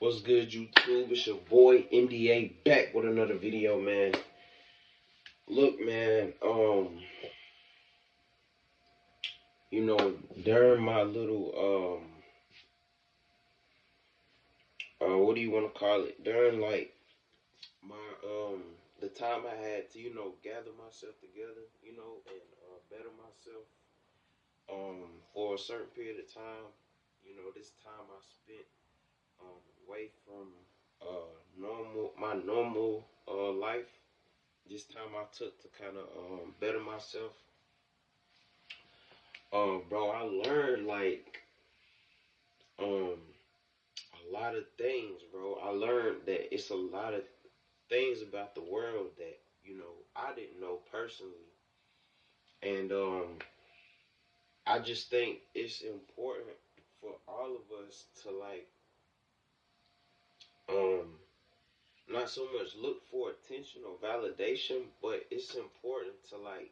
What's good, YouTube? It's your boy MDA back with another video, man. Look, man. You know, during my little what do you want to call it? During like my the time I had to, gather myself together, and better myself for a certain period of time. This time I spent away from my normal life. This time I took to kind of better myself. Bro, I learned like um a lot of things, bro. I learned that it's a lot of things about the world that I didn't know personally, and I just think it's important for all of us to like um not so much look for attention or validation, but it's important to like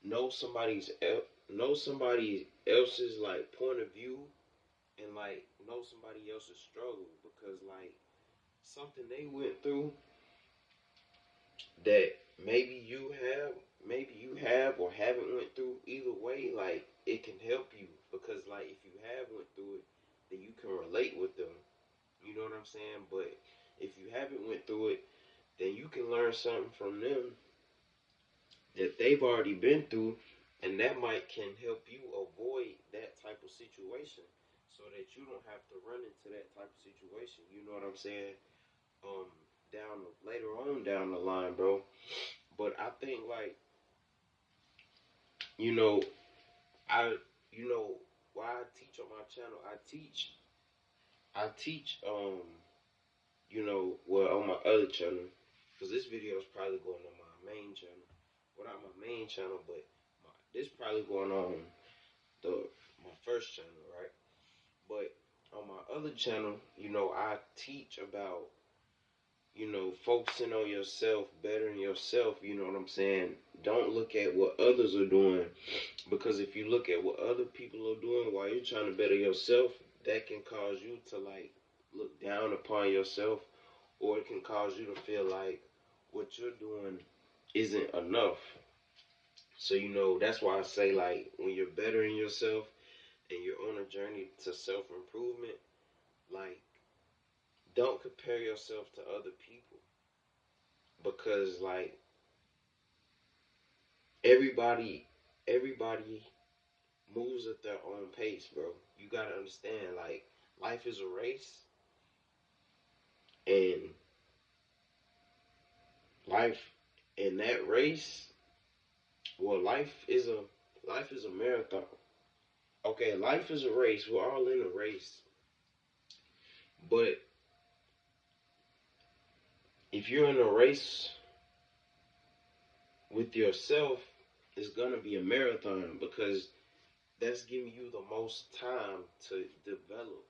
know know somebody else's like point of view and like know somebody else's struggle because like something they went through that maybe you have or haven't went through. Either way, like it can help you because like if you have went through it, then you can relate with them. You know what I'm saying? But if you haven't went through it, then you can learn something from them that they've already been through, and that might can help you avoid that type of situation so that you don't have to run into that type of situation. You know what I'm saying? Um, later on down the line, bro. But I think like you know I you know why I teach on my channel. I teach well on my other channel because this video is probably going on my main channel. Well, not my main channel, but this probably going on the my first channel, right? But on my other channel, I teach about focusing on yourself, bettering yourself. You know what I'm saying? Don't look at what others are doing because if you look at what other people are doing while you're trying to better yourself, that can cause you to like look down upon yourself, or it can cause you to feel like what you're doing isn't enough. So that's why I say like when you're bettering yourself and you're on a journey to self improvement, like don't compare yourself to other people because like everybody everybody moves at their own pace, bro. You gotta understand like life is a race, and life in that race, well, life is a marathon. Okay, life is a race. We're all in a race. But if you're in a race with yourself, it's gonna be a marathon because that's giving you the most time to develop.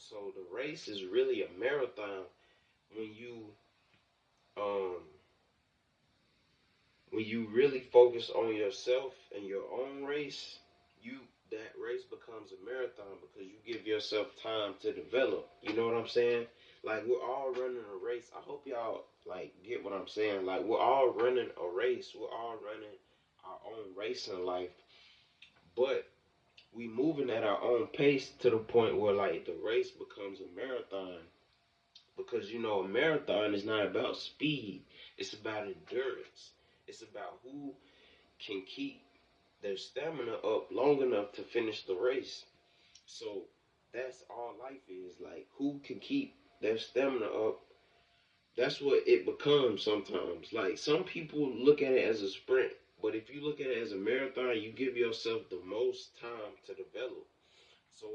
So the race is really a marathon when um you really focus on yourself and your own race. you that race becomes a marathon because you give yourself time to develop. You know what I'm saying? Like we're all running a race. I hope y'all like get what I'm saying. Like we're all running a race. We're all running our own race in life. But we moving at our own pace to the point where like the race becomes a marathon because a marathon is not about speed, it's about endurance. It's about who can keep their stamina up long enough to finish the race. So that's all life is, like who can keep their stamina up. That's what it becomes sometimes. Like some people look at it as a sprint, but if you look at it as a marathon, you give yourself the most time to develop. So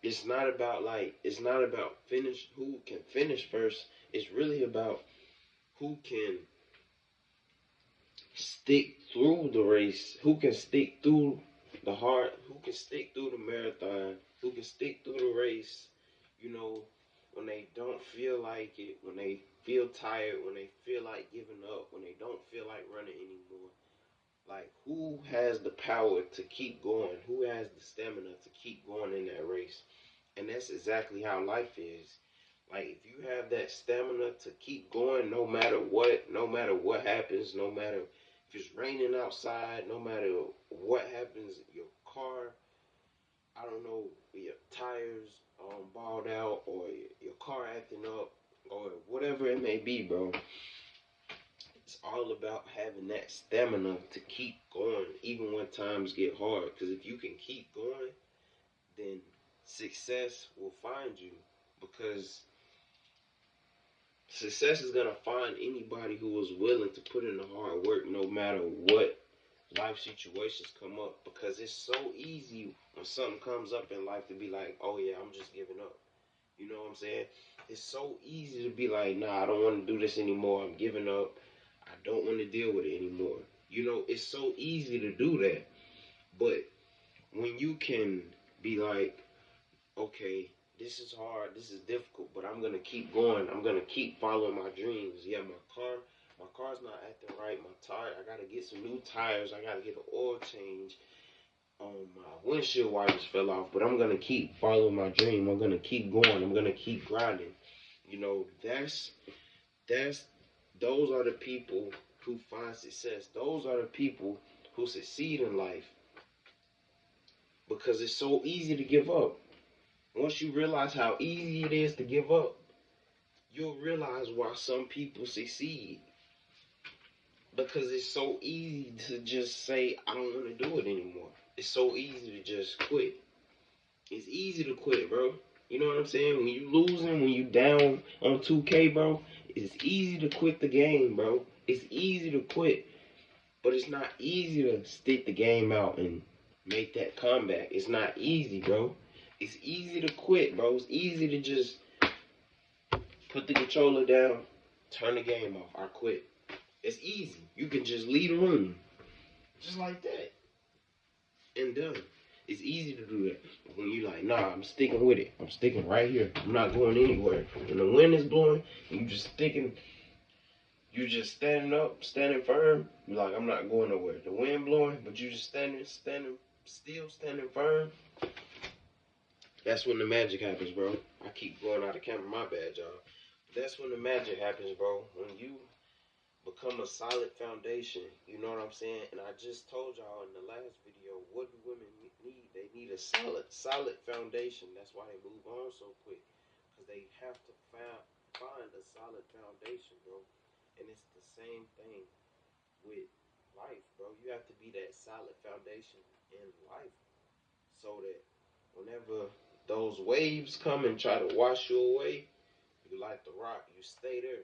it's not about finish who can finish first. It's really about who can stick through the race, who can stick through who can stick through the marathon, who can stick through the race, you know, when they don't feel like it, when they feel tired, when they feel like giving up, when they don't feel like running anymore. Like, who has the power to keep going? Who has the stamina to keep going in that race? that's exactly how life is. Like if you have that stamina to keep going no matter what happens, no matter if it's raining outside, no matter what happens, your car, I don't know, your tires balled out or your car acting up or whatever it may be, bro. It's all about having that stamina to keep going even when times get hard. Because if you can keep going, then success will find you. Because success is gonna find anybody who is willing to put in the hard work no matter what life situations come up. Because it's so easy when something comes up in life to be like, oh yeah, I'm just giving up. You know what I'm saying? It's so easy to be like, nah, I don't want to do this anymore. I'm giving up. I don't want to deal with it anymore. You know, it's so easy to do that. But when you can be like, okay, this is hard, this is difficult, but I'm gonna keep going. I'm gonna keep following my dreams. Yeah, my car's not acting right. My tire, I gotta get some new tires. I gotta get an oil change. My windshield wipers fell off, but I'm gonna keep following my dream. I'm gonna keep going. I'm gonna keep grinding. You know, that's those are the people who find success. Those are the people who succeed in life because it's so easy to give up. Once you realize how easy it is to give up, you'll realize why some people succeed. Because it's so easy to just say, I don't want to do it anymore. It's so easy to just quit. It's easy to quit, bro. You know what I'm saying? When you losing, when you down on 2K, bro, it's easy to quit the game, bro. It's easy to quit. But it's not easy to stick the game out and make that comeback. It's not easy, bro. It's easy to quit, bro. It's easy to just put the controller down, turn the game off. I quit. It's easy. You can just leave the room. Just like that. And done. It's easy to do that. When you like, nah, I'm sticking with it. I'm sticking right here. I'm not going anywhere. When the wind is blowing, you just sticking, you just standing up, standing firm. You're like, I'm not going nowhere. The wind blowing, but you just standing still, standing firm. That's when the magic happens, bro. I keep going out of camera, my bad, y'all. That's when the magic happens, bro. When you become a solid foundation, you know what I'm saying? And I just told y'all in the last video, what do women need? They need a solid foundation. That's why they move on so quick. Because they have to find a solid foundation, bro. And it's the same thing with life, bro. You have to be that solid foundation in life so that whenever those waves come and try to wash you away, you like the rock, you stay there.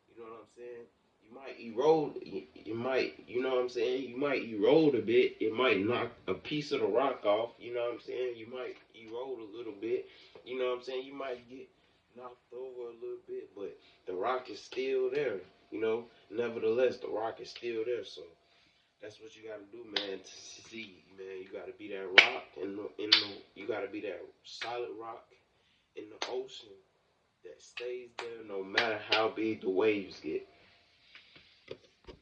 You know what I'm saying? You might erode, you might, you know what I'm saying? You might erode a bit. It might knock a piece of the rock off. You know what I'm saying? You might erode a little bit. You know what I'm saying? You might get knocked over a little bit, but the rock is still there. You know, nevertheless, the rock is still there. So that's what you gotta do, man, to succeed, man. You gotta be that rock you gotta be that solid rock in the ocean that stays there no matter how big the waves get.